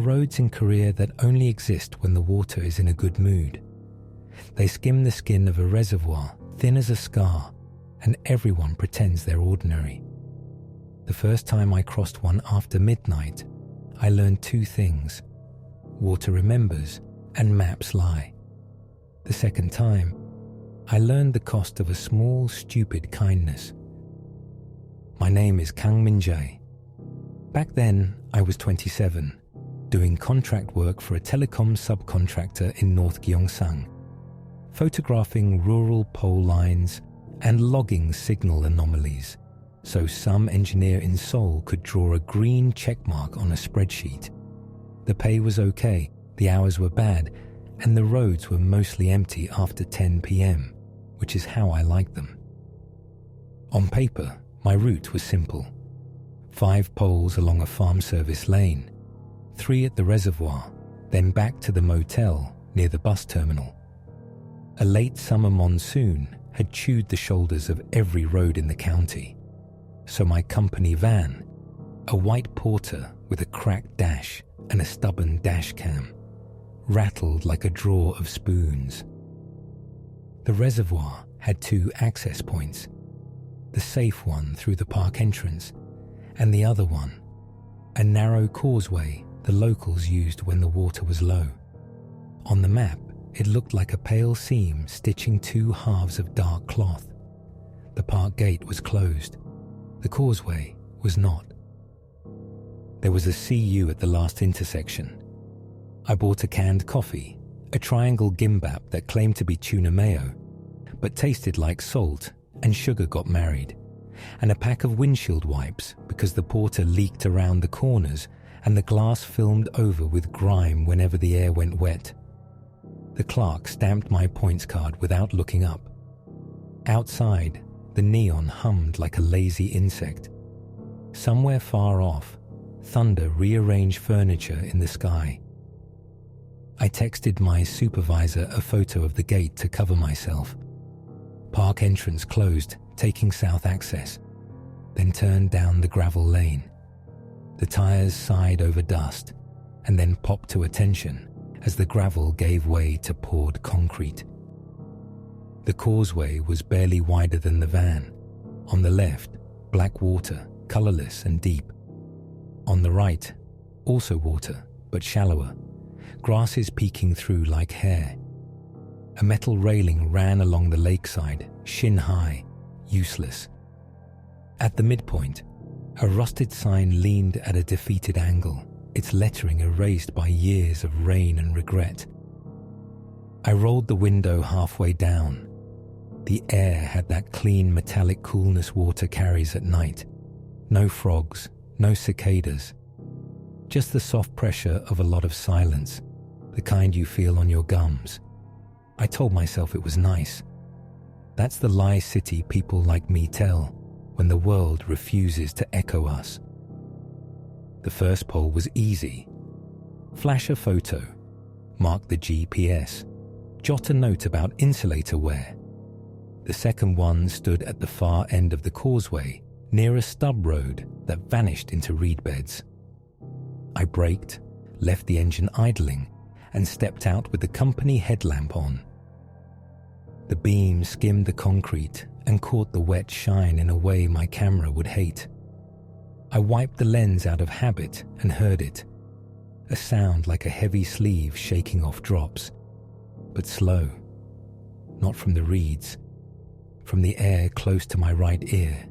roads in Korea that only exist when the water is in a good mood. They skim the skin of a reservoir, thin as a scar, and everyone pretends they're ordinary. The first time I crossed one after midnight, I learned two things: water remembers and maps lie. The second time, I learned the cost of a small, stupid kindness. My name is Kang Min-jae. Back then, I was 27, doing contract work for a telecom subcontractor in North Gyeongsang, photographing rural pole lines and logging signal anomalies, so some engineer in Seoul could draw a green checkmark on a spreadsheet. The pay was okay, the hours were bad, and the roads were mostly empty after 10 p.m., which is how I liked them. On paper, my route was simple: 5 poles along a farm service lane, 3 at the reservoir, then back to the motel near the bus terminal. A late summer monsoon had chewed the shoulders of every road in the county, so my company van, a white Porter with a cracked dash and a stubborn dash cam, rattled like a drawer of spoons. The reservoir had 2 access points, the safe one through the park entrance, and the other one, a narrow causeway the locals used when the water was low. On the map, it looked like a pale seam stitching 2 halves of dark cloth. The park gate was closed. The causeway was not. There was a CU at the last intersection. I bought a canned coffee, a triangle gimbap that claimed to be tuna mayo, but tasted like salt, and sugar got married, and a pack of windshield wipes because the porter leaked around the corners and the glass filmed over with grime whenever the air went wet. The clerk stamped my points card without looking up. Outside, the neon hummed like a lazy insect. Somewhere far off, thunder rearranged furniture in the sky. I texted my supervisor a photo of the gate to cover myself. Park entrance closed, taking south access, then turned down the gravel lane. The tires sighed over dust and then popped to attention as the gravel gave way to poured concrete. The causeway was barely wider than the van. On the left, black water, colorless and deep. On the right, also water, but shallower, grasses peeking through like hair. A metal railing ran along the lakeside, shin-high, useless. At the midpoint, a rusted sign leaned at a defeated angle, its lettering erased by years of rain and regret. I rolled the window halfway down. The air had that clean metallic coolness water carries at night. No frogs, no cicadas. Just the soft pressure of a lot of silence, the kind you feel on your gums. I told myself it was nice. That's the lie city people like me tell when the world refuses to echo us. The first pole was easy. Flash a photo, mark the GPS, jot a note about insulator wear. The second one stood at the far end of the causeway, near a stub road that vanished into reed beds. I braked, left the engine idling, and stepped out with the company headlamp on. The beam skimmed the concrete and caught the wet shine in a way my camera would hate. I wiped the lens out of habit and heard it, a sound like a heavy sleeve shaking off drops, but slow, not from the reeds, from the air close to my right ear,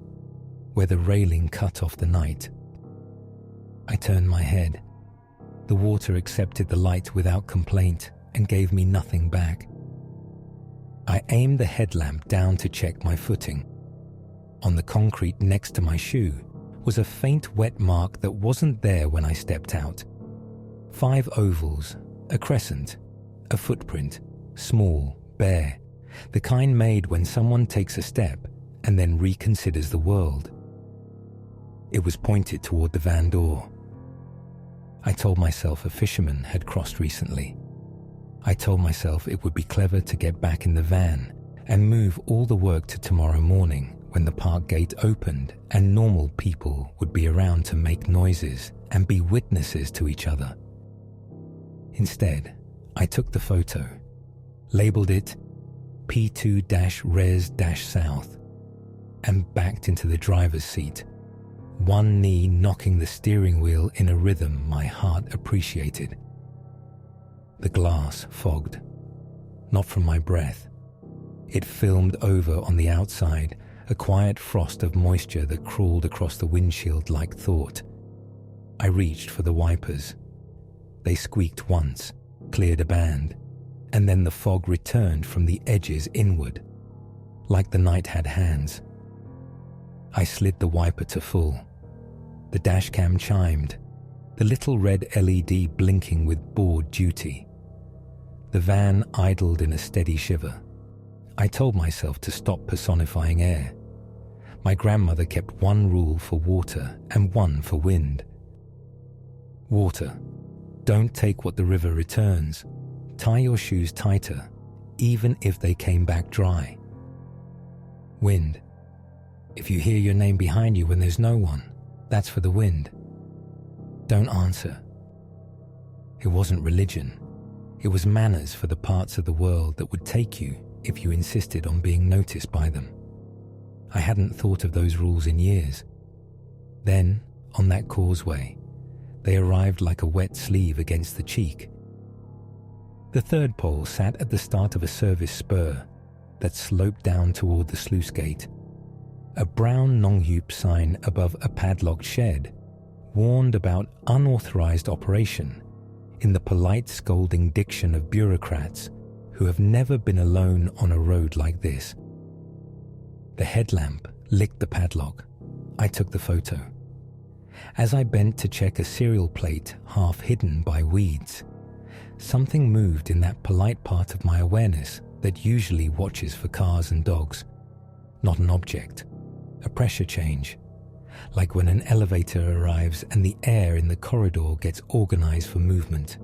where the railing cut off the night. I turned my head. The water accepted the light without complaint and gave me nothing back. I aimed the headlamp down to check my footing. On the concrete next to my shoe was a faint wet mark that wasn't there when I stepped out. 5 ovals, a crescent, a footprint, small, bare, the kind made when someone takes a step and then reconsiders the world. It was pointed toward the van door. I told myself a fisherman had crossed recently. I told myself it would be clever to get back in the van and move all the work to tomorrow morning when the park gate opened and normal people would be around to make noises and be witnesses to each other. Instead, I took the photo, labelled it P2-res-south, and backed into the driver's seat, one knee knocking the steering wheel in a rhythm my heart appreciated. The glass fogged, not from my breath. It filmed over on the outside, a quiet frost of moisture that crawled across the windshield like thought. I reached for the wipers. They squeaked once, cleared a band, and then the fog returned from the edges inward, like the night had hands. I slid the wiper to full. The dashcam chimed, the little red LED blinking with bored duty. The van idled in a steady shiver. I told myself to stop personifying air. My grandmother kept one rule for water and one for wind. Water. Don't take what the river returns. Tie your shoes tighter, even if they came back dry. Wind. If you hear your name behind you when there's no one, that's for the wind. Don't answer. It wasn't religion. It was manners for the parts of the world that would take you if you insisted on being noticed by them. I hadn't thought of those rules in years. Then, on that causeway, they arrived like a wet sleeve against the cheek. The third pole sat at the start of a service spur that sloped down toward the sluice gate. A brown Nonghyup sign above a padlocked shed warned about unauthorized operation in the polite scolding diction of bureaucrats who have never been alone on a road like this. The headlamp licked the padlock. I took the photo. As I bent to check a serial plate half hidden by weeds, something moved in that polite part of my awareness that usually watches for cars and dogs. Not an object. A pressure change, like when an elevator arrives and the air in the corridor gets organized for movement.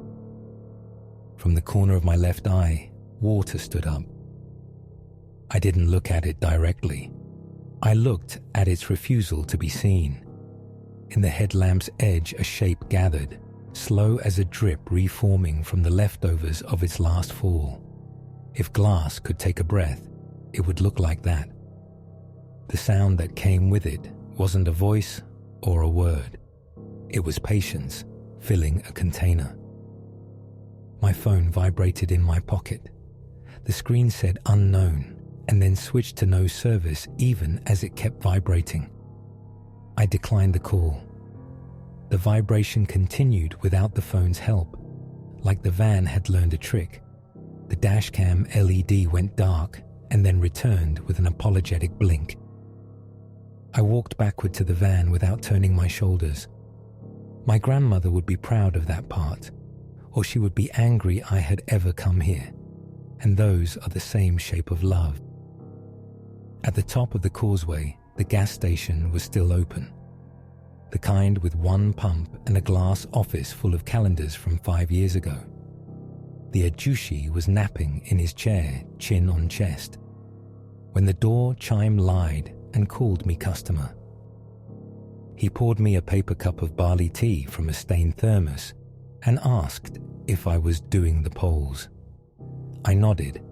From the corner of my left eye, water stood up. I didn't look at it directly. I looked at its refusal to be seen. In the headlamp's edge, a shape gathered, slow as a drip reforming from the leftovers of its last fall. If glass could take a breath, it would look like that. The sound that came with it wasn't a voice or a word. It was patience filling a container. My phone vibrated in my pocket. The screen said unknown and then switched to no service even as it kept vibrating. I declined the call. The vibration continued without the phone's help, like the van had learned a trick. The dashcam LED went dark and then returned with an apologetic blink. I walked backward to the van without turning my shoulders. My grandmother would be proud of that part, or she would be angry I had ever come here, and those are the same shape of love. At the top of the causeway, the gas station was still open, the kind with one pump and a glass office full of calendars from 5 years ago. The ajushi was napping in his chair, chin on chest, when the door chime lied and called me customer. He poured me a paper cup of barley tea from a stained thermos and asked if I was doing the polls. I nodded,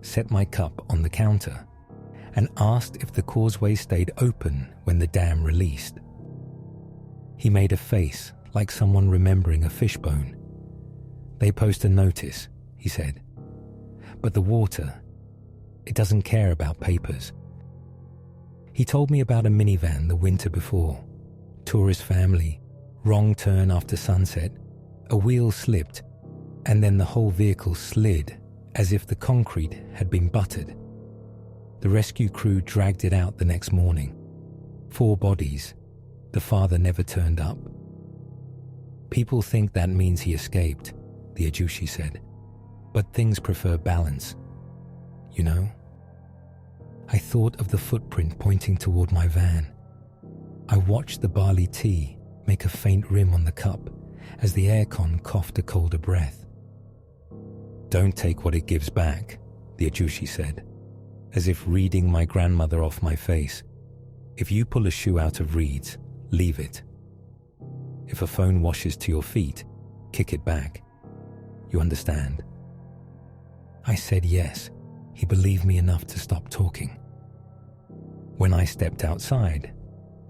set my cup on the counter, and asked if the causeway stayed open when the dam released. He made a face like someone remembering a fishbone. They post a notice, he said. But the water, it doesn't care about papers. He told me about a minivan the winter before. Tourist family, wrong turn after sunset, a wheel slipped, and then the whole vehicle slid as if the concrete had been buttered. The rescue crew dragged it out the next morning. 4 bodies. The father never turned up. People think that means he escaped, the ajushi said, but things prefer balance. You know? I thought of the footprint pointing toward my van. I watched the barley tea make a faint rim on the cup as the aircon coughed a colder breath. Don't take what it gives back, the ajushi said, as if reading my grandmother off my face. If you pull a shoe out of reeds, leave it. If a phone washes to your feet, kick it back. you understand?" I said yes. He believed me enough to stop talking. When I stepped outside,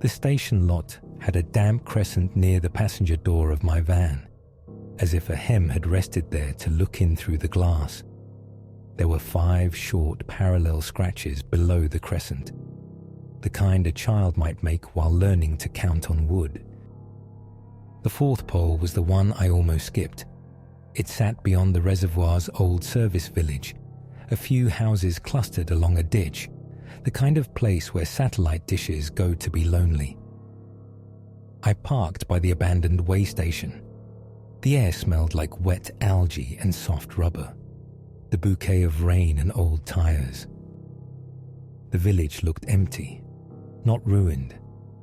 the station lot had a damp crescent near the passenger door of my van, as if a hem had rested there to look in through the glass. There were 5 short parallel scratches below the crescent, the kind a child might make while learning to count on wood. The 4th pole was the one I almost skipped. It sat beyond the reservoir's old service village, a few houses clustered along a ditch, the kind of place where satellite dishes go to be lonely. I parked by the abandoned way station. The air smelled like wet algae and soft rubber, the bouquet of rain and old tires. The village looked empty, not ruined,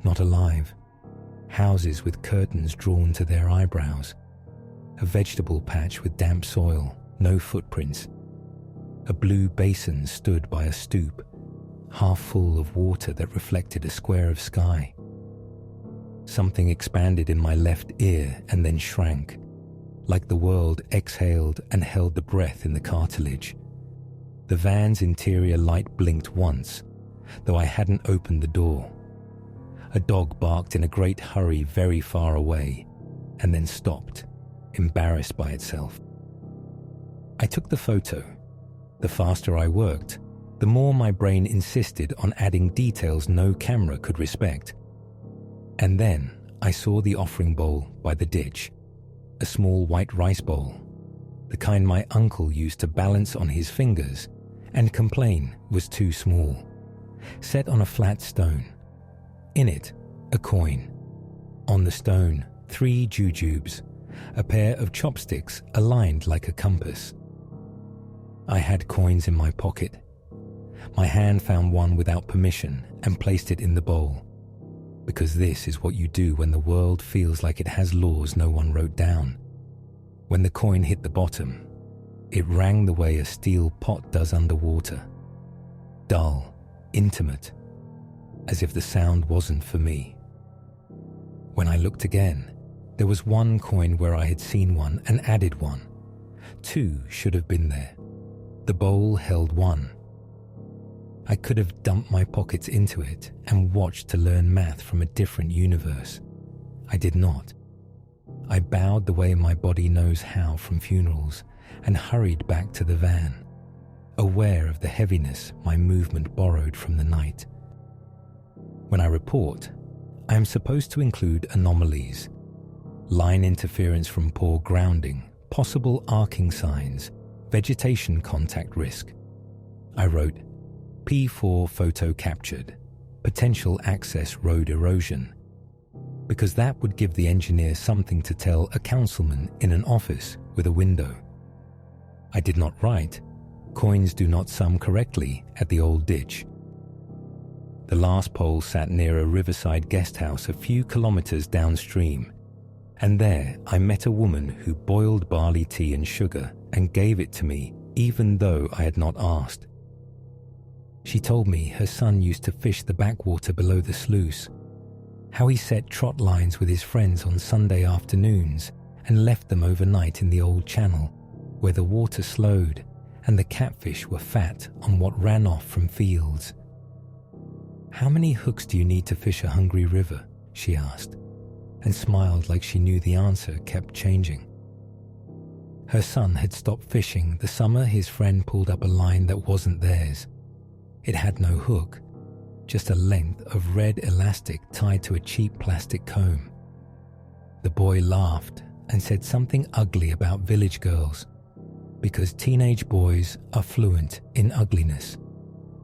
not alive. Houses with curtains drawn to their eyebrows. A vegetable patch with damp soil, no footprints. A blue basin stood by a stoop, half full of water that reflected a square of sky. Something expanded in my left ear and then shrank, like the world exhaled and held the breath in the cartilage. The van's interior light blinked once, though I hadn't opened the door. A dog barked in a great hurry very far away, and then stopped, embarrassed by itself. I took the photo. The faster I worked, the more my brain insisted on adding details no camera could respect. And then I saw the offering bowl by the ditch, a small white rice bowl, the kind my uncle used to balance on his fingers and complain was too small, set on a flat stone. In it, a coin. On the stone, 3 jujubes, a pair of chopsticks aligned like a compass. I had coins in my pocket. My hand found one without permission and placed it in the bowl, because this is what you do when the world feels like it has laws no one wrote down. When the coin hit the bottom, it rang the way a steel pot does underwater. Dull, intimate, as if the sound wasn't for me. When I looked again, there was 1 coin where I had seen one and added 1. 2 should have been there. The bowl held 1. I could have dumped my pockets into it and watched to learn math from a different universe. I did not. I bowed the way my body knows how from funerals and hurried back to the van, aware of the heaviness my movement borrowed from the night. When I report, I am supposed to include anomalies, line interference from poor grounding, possible arcing signs, vegetation contact risk. I wrote, P4 photo captured, potential access road erosion, because that would give the engineer something to tell a councilman in an office with a window. I did not write, coins do not sum correctly at the old ditch. The last pole sat near a riverside guest house a few kilometers downstream, and there I met a woman who boiled barley tea and sugar and gave it to me even though I had not asked. She told me her son used to fish the backwater below the sluice, how he set trot lines with his friends on Sunday afternoons and left them overnight in the old channel where the water slowed and the catfish were fat on what ran off from fields. "How many hooks do you need to fish a hungry river?" she asked, and smiled like she knew the answer kept changing. Her son had stopped fishing the summer his friend pulled up a line that wasn't theirs. It had no hook, just a length of red elastic tied to a cheap plastic comb. The boy laughed and said something ugly about village girls, because teenage boys are fluent in ugliness,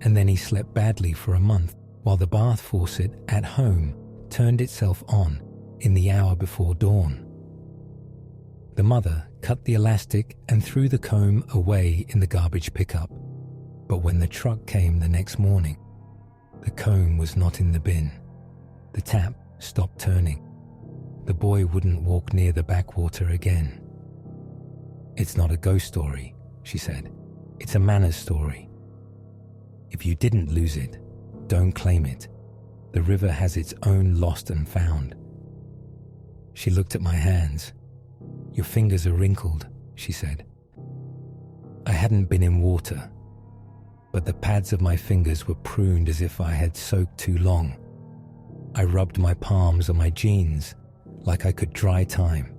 and then he slept badly for a month while the bath faucet at home turned itself on in the hour before dawn. The mother cut the elastic and threw the comb away in the garbage pickup, but when the truck came the next morning, the comb was not in the bin. The tap stopped turning. The boy wouldn't walk near the backwater again. "It's not a ghost story," she said. "It's a manners story. If you didn't lose it, don't claim it. The river has its own lost and found." She looked at my hands. "Your fingers are wrinkled," she said. I hadn't been in water, but the pads of my fingers were pruned as if I had soaked too long. I rubbed my palms on my jeans like I could dry time.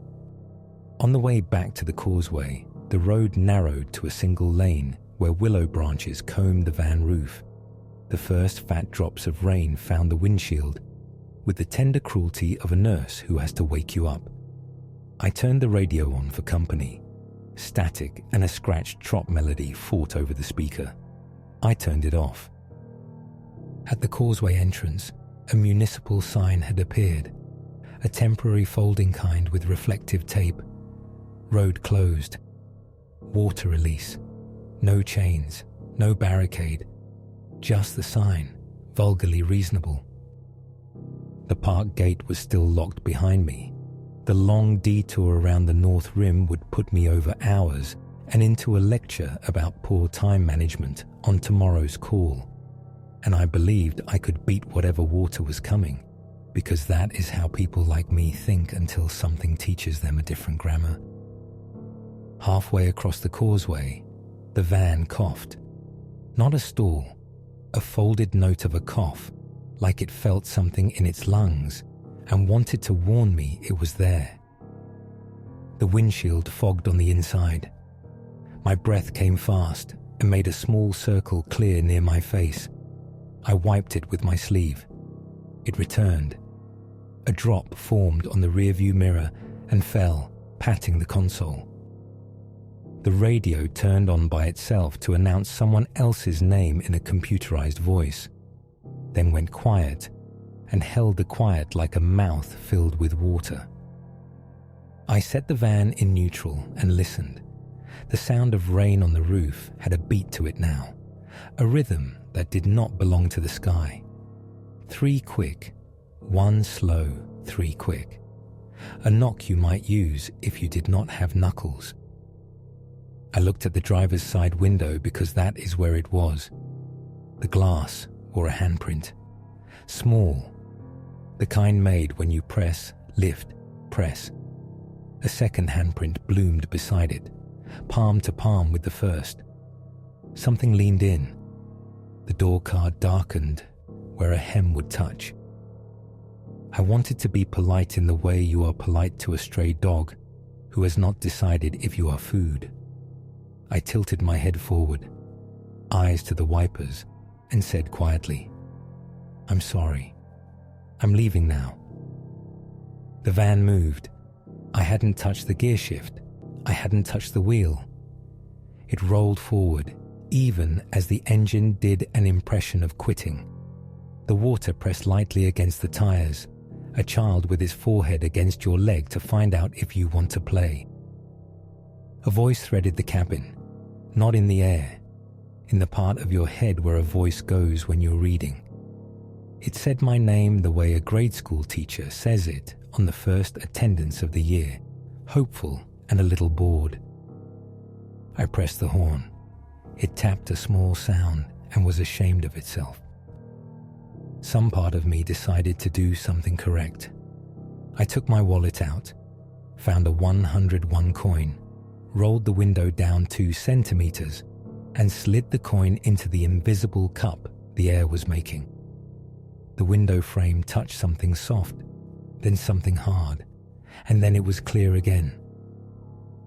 On the way back to the causeway, the road narrowed to a single lane where willow branches combed the van roof. The first fat drops of rain found the windshield with the tender cruelty of a nurse who has to wake you up. I turned the radio on for company. Static and a scratched trot melody fought over the speaker. I turned it off. At the causeway entrance, a municipal sign had appeared, a temporary folding kind with reflective tape. Road closed. Water release. No chains, no barricade. Just the sign, vulgarly reasonable. The park gate was still locked behind me. The long detour around the north rim would put me over hours and into a lecture about poor time management on tomorrow's call. And I believed I could beat whatever water was coming, because that is how people like me think until something teaches them a different grammar. Halfway across the causeway, the van coughed. Not a stall, a folded note of a cough, like it felt something in its lungs and wanted to warn me it was there. The windshield fogged on the inside. My breath came fast and made a small circle clear near my face. I wiped it with my sleeve. It returned. A drop formed on the rearview mirror and fell, patting the console. The radio turned on by itself to announce someone else's name in a computerized voice, then went quiet and held the quiet like a mouth filled with water. I set the van in neutral and listened. The sound of rain on the roof had a beat to it now, a rhythm that did not belong to the sky. 3 quick, 1 slow, 3 quick. A knock you might use if you did not have knuckles. I looked at the driver's side window because that is where it was. The glass wore a handprint. Small, the kind made when you press, lift, press. A second handprint bloomed beside it, palm to palm with the first. Something leaned in. The door card darkened where a hem would touch. I wanted to be polite in the way you are polite to a stray dog who has not decided if you are food. I tilted my head forward, eyes to the wipers, and said quietly, "I'm sorry. I'm leaving now." The van moved. I hadn't touched the gear shift. I hadn't touched the wheel. It rolled forward, even as the engine did an impression of quitting. The water pressed lightly against the tires, a child with his forehead against your leg to find out if you want to play. A voice threaded the cabin, not in the air, in the part of your head where a voice goes when you're reading. It said my name the way a grade school teacher says it on the first attendance of the year, hopeful and a little bored. I pressed the horn. It tapped a small sound and was ashamed of itself. Some part of me decided to do something correct. I took my wallet out, found a 101 coin, rolled the window down 2 centimeters, and slid the coin into the invisible cup the air was making. The window frame touched something soft, then something hard, and then it was clear again.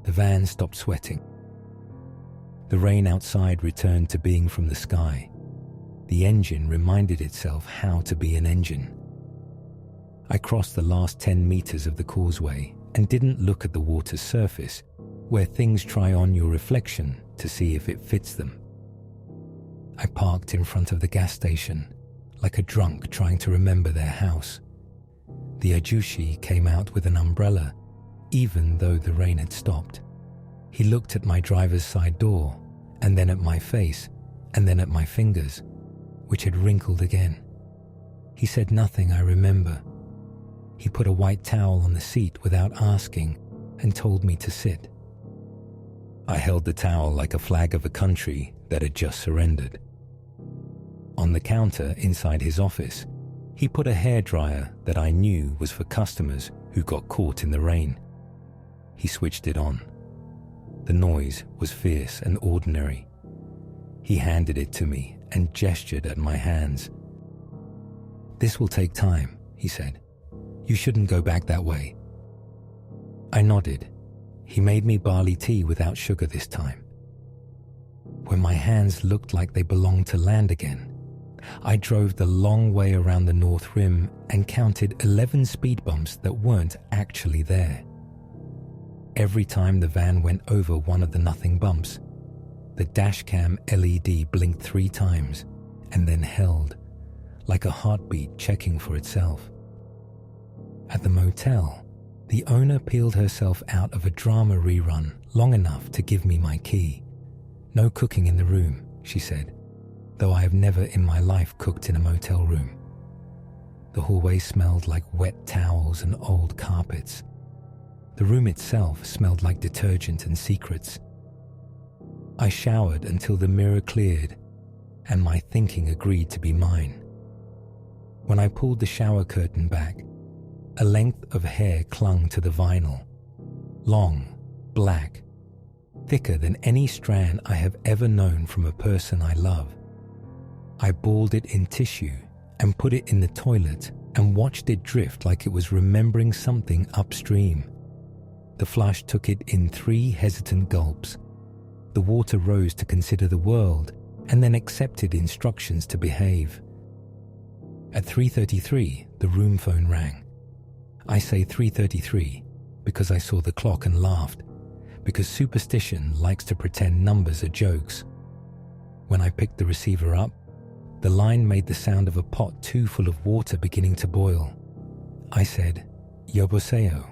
The van stopped sweating. The rain outside returned to being from the sky. The engine reminded itself how to be an engine. I crossed the last 10 meters of the causeway and didn't look at the water's surface, where things try on your reflection to see if it fits them. I parked in front of the gas station, like a drunk trying to remember their house. The ajushi came out with an umbrella, even though the rain had stopped. He looked at my driver's side door, and then at my face, and then at my fingers, which had wrinkled again. He said nothing, I remember. He put a white towel on the seat without asking and told me to sit. I held the towel like a flag of a country that had just surrendered. On the counter inside his office, he put a hairdryer that I knew was for customers who got caught in the rain. He switched it on. The noise was fierce and ordinary. He handed it to me and gestured at my hands. "This will take time," he said. "You shouldn't go back that way." I nodded. He made me barley tea without sugar this time. When my hands looked like they belonged to land again, I drove the long way around the North Rim and counted 11 speed bumps that weren't actually there. Every time the van went over one of the nothing bumps, the dashcam LED blinked 3 times and then held, like a heartbeat checking for itself. At the motel, the owner peeled herself out of a drama rerun long enough to give me my key. "No cooking in the room," she said, though I have never in my life cooked in a motel room. The hallway smelled like wet towels and old carpets. The room itself smelled like detergent and secrets. I showered until the mirror cleared and my thinking agreed to be mine. When I pulled the shower curtain back, a length of hair clung to the vinyl. Long, black, thicker than any strand I have ever known from a person I love. I balled it in tissue and put it in the toilet and watched it drift like it was remembering something upstream. The flush took it in 3 hesitant gulps. The water rose to consider the world and then accepted instructions to behave. At 3:33, the room phone rang. I say 3:33 because I saw the clock and laughed, because superstition likes to pretend numbers are jokes. When I picked the receiver up, the line made the sound of a pot too full of water beginning to boil. I said, "Yoboseo,"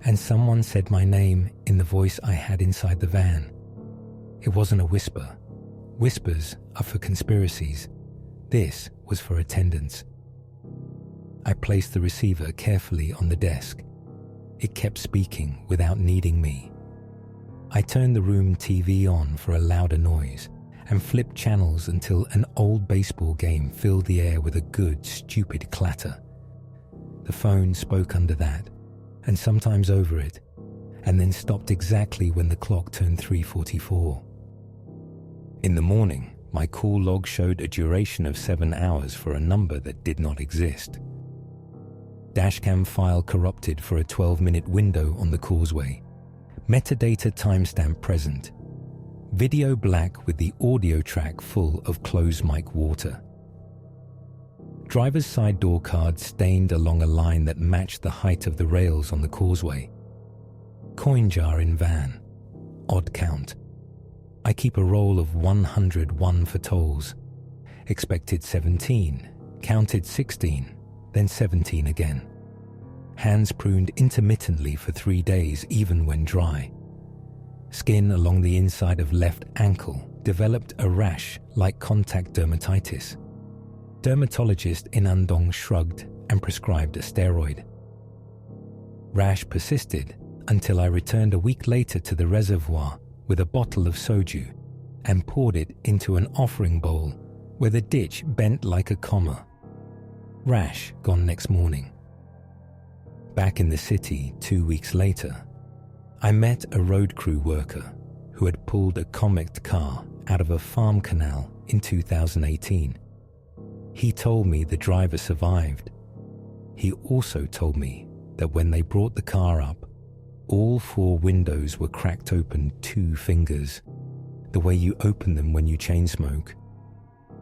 and someone said my name in the voice I had inside the van. It wasn't a whisper. Whispers are for conspiracies. This was for attendance. I placed the receiver carefully on the desk. It kept speaking without needing me. I turned the room TV on for a louder noise and flipped channels until an old baseball game filled the air with a good, stupid clatter. The phone spoke under that, and sometimes over it, and then stopped exactly when the clock turned 3:44. In the morning, my call log showed a duration of 7 hours for a number that did not exist. Dashcam file corrupted for a 12-minute window on the causeway. Metadata timestamp present. Video black with the audio track full of closed mic water. Driver's side door card stained along a line that matched the height of the rails on the causeway. Coin jar in van. Odd count. I keep a roll of 101 for tolls. Expected 17, counted 16, then 17 again. Hands pruned intermittently for 3 days, even when dry. Skin along the inside of left ankle developed a rash like contact dermatitis. Dermatologist in Andong shrugged and prescribed a steroid. Rash persisted until I returned a week later to the reservoir with a bottle of soju and poured it into an offering bowl where the ditch bent like a comma. Rash gone next morning. Back in the city 2 weeks later, I met a road crew worker who had pulled a comic car out of a farm canal in 2018. He told me the driver survived. He also told me that when they brought the car up, all 4 windows were cracked open 2 fingers, the way you open them when you chain smoke,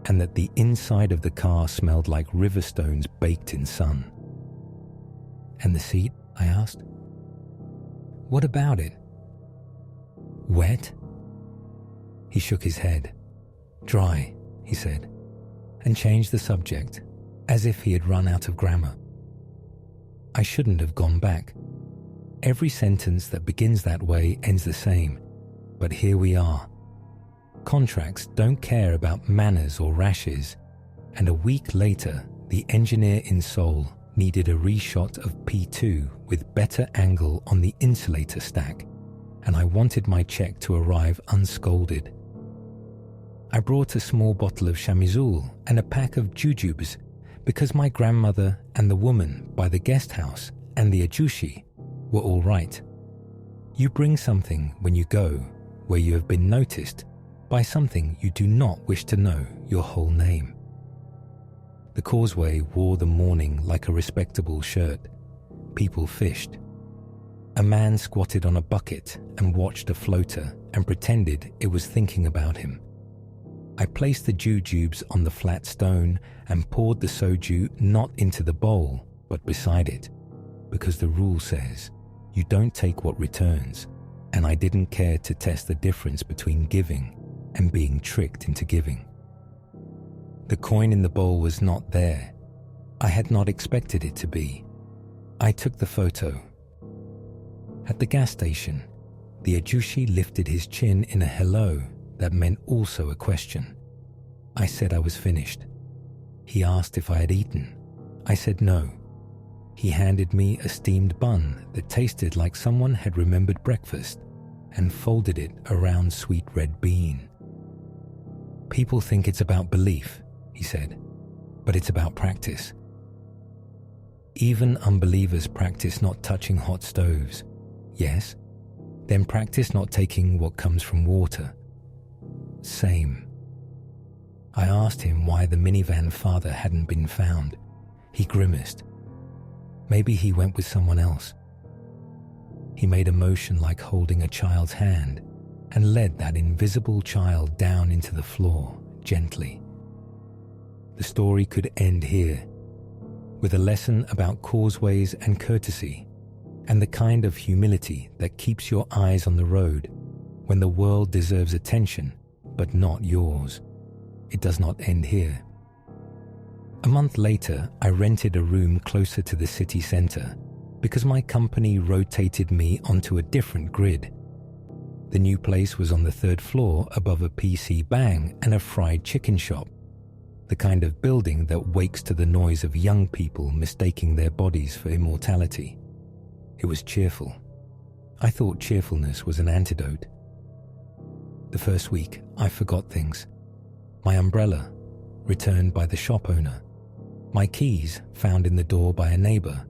and that the inside of the car smelled like river stones baked in sun. "And the seat?" I asked. "What about it?" "Wet?" He shook his head. "Dry," he said, and changed the subject, as if he had run out of grammar. I shouldn't have gone back. Every sentence that begins that way ends the same, but here we are. Contracts don't care about manners or rashes, and a week later, the engineer in Seoul needed a reshot of P2 with better angle on the insulator stack, and I wanted my check to arrive unscolded. I brought a small bottle of chamizul and a pack of jujubes because my grandmother and the woman by the guest house and the ajushi were all right. You bring something when you go where you have been noticed by something you do not wish to know your whole name. The causeway wore the morning like a respectable shirt. People fished. A man squatted on a bucket and watched a floater and pretended it was thinking about him. I placed the jujubes on the flat stone and poured the soju not into the bowl but beside it, because the rule says you don't take what returns, and I didn't care to test the difference between giving and being tricked into giving. The coin in the bowl was not there. I had not expected it to be. I took the photo. At the gas station, the ajushi lifted his chin in a hello that meant also a question. I said I was finished. He asked if I had eaten. I said no. He handed me a steamed bun that tasted like someone had remembered breakfast and folded it around sweet red bean. People think it's about belief, he said, but it's about practice. Even unbelievers practice not touching hot stoves. Yes, then practice not taking what comes from water. Same. I asked him why the minivan father hadn't been found. He grimaced. Maybe he went with someone else. He made a motion like holding a child's hand and led that invisible child down into the floor gently. The story could end here, with a lesson about causeways and courtesy, and the kind of humility that keeps your eyes on the road when the world deserves attention, but not yours. It does not end here. A month later, I rented a room closer to the city centre because my company rotated me onto a different grid. The new place was on the 3rd floor above a PC bang and a fried chicken shop, the kind of building that wakes to the noise of young people mistaking their bodies for immortality. It was cheerful. I thought cheerfulness was an antidote. The first week, I forgot things. My umbrella, returned by the shop owner. My keys, found in the door by a neighbour.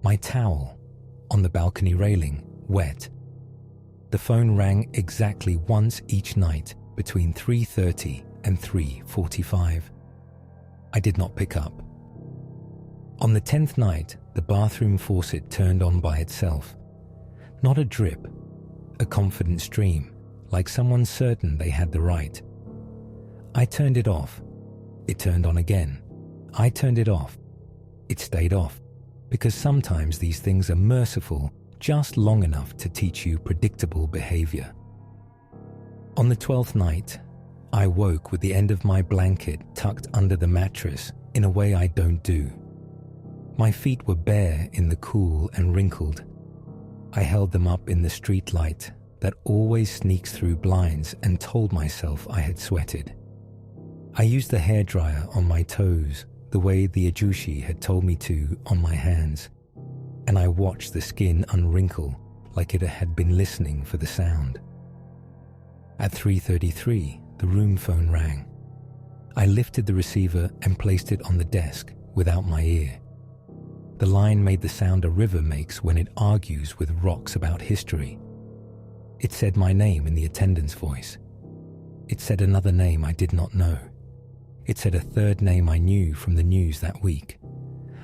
My towel, on the balcony railing, wet. The phone rang exactly once each night between 3:30 and 3:45. I did not pick up. On the 10th night, the bathroom faucet turned on by itself. Not a drip, a confident stream, like someone certain they had the right. I turned it off. It turned on again. I turned it off. It stayed off, because sometimes these things are merciful just long enough to teach you predictable behavior. On the 12th night, I woke with the end of my blanket tucked under the mattress in a way I don't do. My feet were bare in the cool and wrinkled. I held them up in the street light that always sneaks through blinds and told myself I had sweated. I used the hairdryer on my toes the way the ajushi had told me to on my hands, and I watched the skin unwrinkle like it had been listening for the sound. At 3:33, the room phone rang. I lifted the receiver and placed it on the desk without my ear. The line made the sound a river makes when it argues with rocks about history. It said my name in the attendant's voice. It said another name I did not know. It said a third name I knew from the news that week.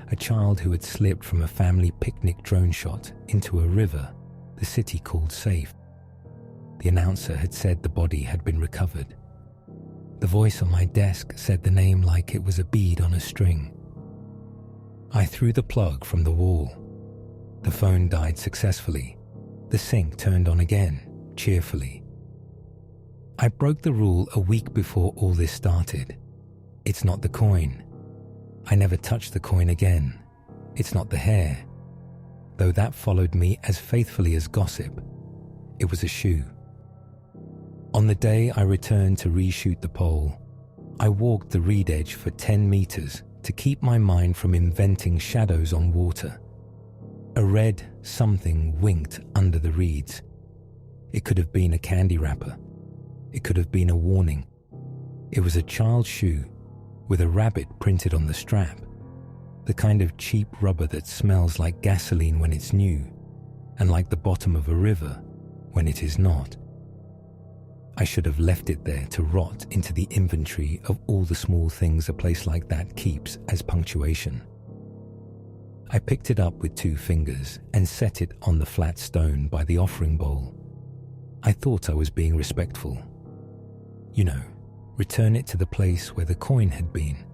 A child who had slipped from a family picnic drone shot into a river the city called safe. The announcer had said the body had been recovered. The voice on my desk said the name like it was a bead on a string. I threw the plug from the wall. The phone died successfully. The sink turned on again, cheerfully. I broke the rule a week before all this started. It's not the coin. I never touched the coin again. It's not the hair. Though that followed me as faithfully as gossip. It was a shoe. On the day I returned to reshoot the pole, I walked the reed edge for 10 meters to keep my mind from inventing shadows on water. A red something winked under the reeds. It could have been a candy wrapper. It could have been a warning. It was a child's shoe with a rabbit printed on the strap, the kind of cheap rubber that smells like gasoline when it's new, and like the bottom of a river when it is not. I should have left it there to rot into the inventory of all the small things a place like that keeps as punctuation. I picked it up with 2 fingers and set it on the flat stone by the offering bowl. I thought I was being respectful. You know, return it to the place where the coin had been,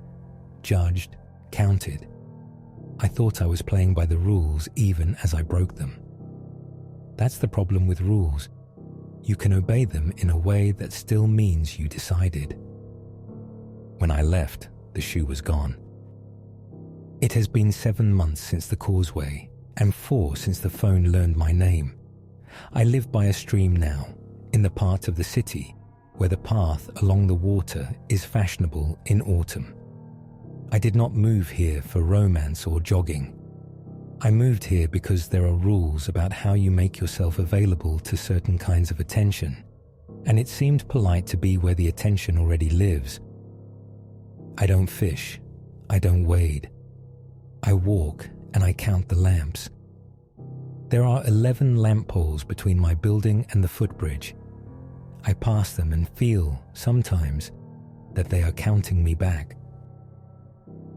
judged, counted. I thought I was playing by the rules even as I broke them. That's the problem with rules. You can obey them in a way that still means you decided. When I left, the shoe was gone. It has been 7 months since the causeway and 4 since the phone learned my name. I live by a stream now, in the part of the city where the path along the water is fashionable in autumn. I did not move here for romance or jogging. I moved here because there are rules about how you make yourself available to certain kinds of attention, and it seemed polite to be where the attention already lives. I don't fish. I don't wade. I walk and I count the lamps. There are 11 lamp poles between my building and the footbridge. I pass them and feel, sometimes, that they are counting me back.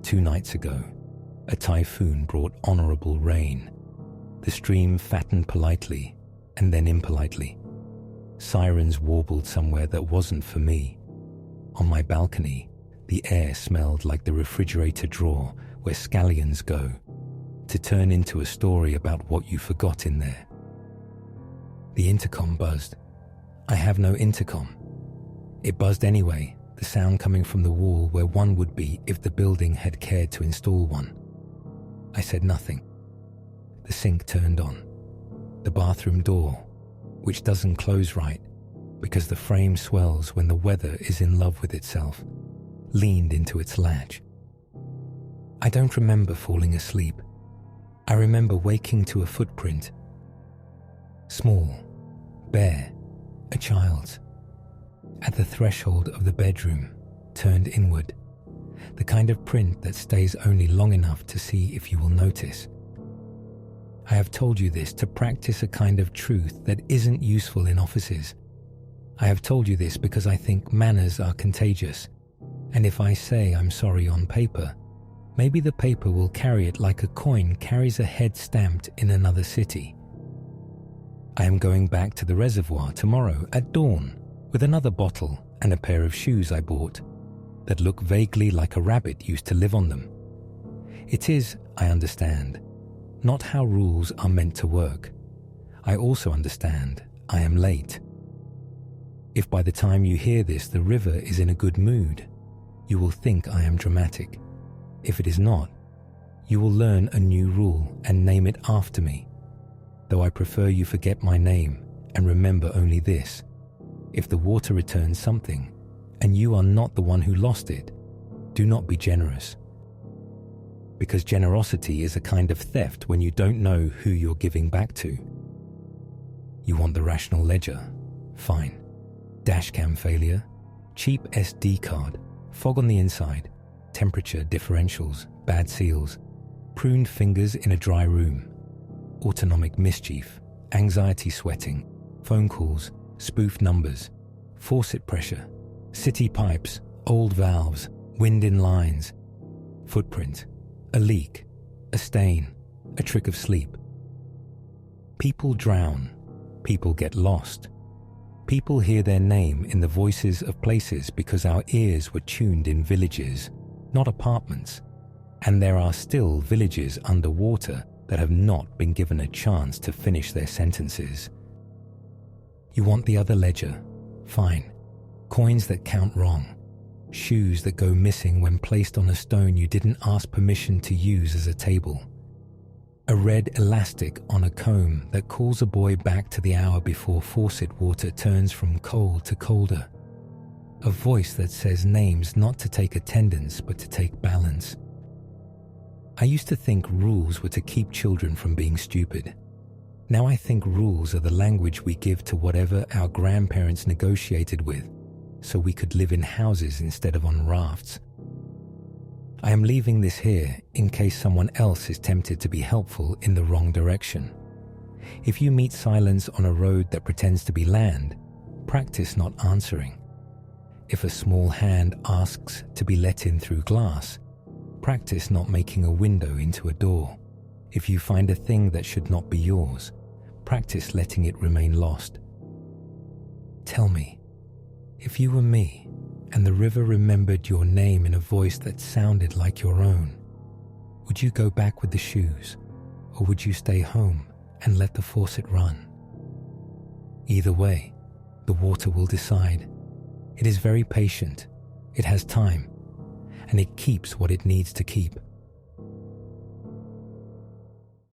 2 nights ago, a typhoon brought honorable rain. The stream fattened politely and then impolitely. Sirens warbled somewhere that wasn't for me. On my balcony, the air smelled like the refrigerator drawer where scallions go, to turn into a story about what you forgot in there. The intercom buzzed. I have no intercom. It buzzed anyway, the sound coming from the wall where one would be if the building had cared to install one. I said nothing. The sink turned on. The bathroom door, which doesn't close right because the frame swells when the weather is in love with itself, leaned into its latch. I don't remember falling asleep. I remember waking to a footprint. Small, bare, a child's. At the threshold of the bedroom, turned inward. The kind of print that stays only long enough to see if you will notice. I have told you this to practice a kind of truth that isn't useful in offices. I have told you this because I think manners are contagious, and if I say I'm sorry on paper, maybe the paper will carry it like a coin carries a head stamped in another city. I am going back to the reservoir tomorrow at dawn with another bottle and a pair of shoes I bought that look vaguely like a rabbit used to live on them. It is, I understand, not how rules are meant to work. I also understand I am late. If by the time you hear this the river is in a good mood, you will think I am dramatic. If it is not, you will learn a new rule and name it after me, though I prefer you forget my name and remember only this. If the water returns something, and you are not the one who lost it, do not be generous. Because generosity is a kind of theft when you don't know who you're giving back to. You want the rational ledger? Fine. Dashcam failure, cheap SD card, fog on the inside, temperature differentials, bad seals, pruned fingers in a dry room, autonomic mischief, anxiety sweating, phone calls, spoofed numbers, faucet pressure, city pipes, old valves, wind in lines, footprint, a leak, a stain, a trick of sleep. People drown, people get lost. People hear their name in the voices of places because our ears were tuned in villages, not apartments, and there are still villages underwater that have not been given a chance to finish their sentences. You want the other ledger? Fine. Coins that count wrong. Shoes that go missing when placed on a stone you didn't ask permission to use as a table. A red elastic on a comb that calls a boy back to the hour before faucet water turns from cold to colder. A voice that says names not to take attendance but to take balance. I used to think rules were to keep children from being stupid. Now I think rules are the language we give to whatever our grandparents negotiated with, so we could live in houses instead of on rafts. I am leaving this here in case someone else is tempted to be helpful in the wrong direction. If you meet silence on a road that pretends to be land, practice not answering. If a small hand asks to be let in through glass, practice not making a window into a door. If you find a thing that should not be yours, practice letting it remain lost. Tell me, if you were me and the river remembered your name in a voice that sounded like your own, would you go back with the shoes, or would you stay home and let the faucet run? Either way, the water will decide. It is very patient, it has time, and it keeps what it needs to keep.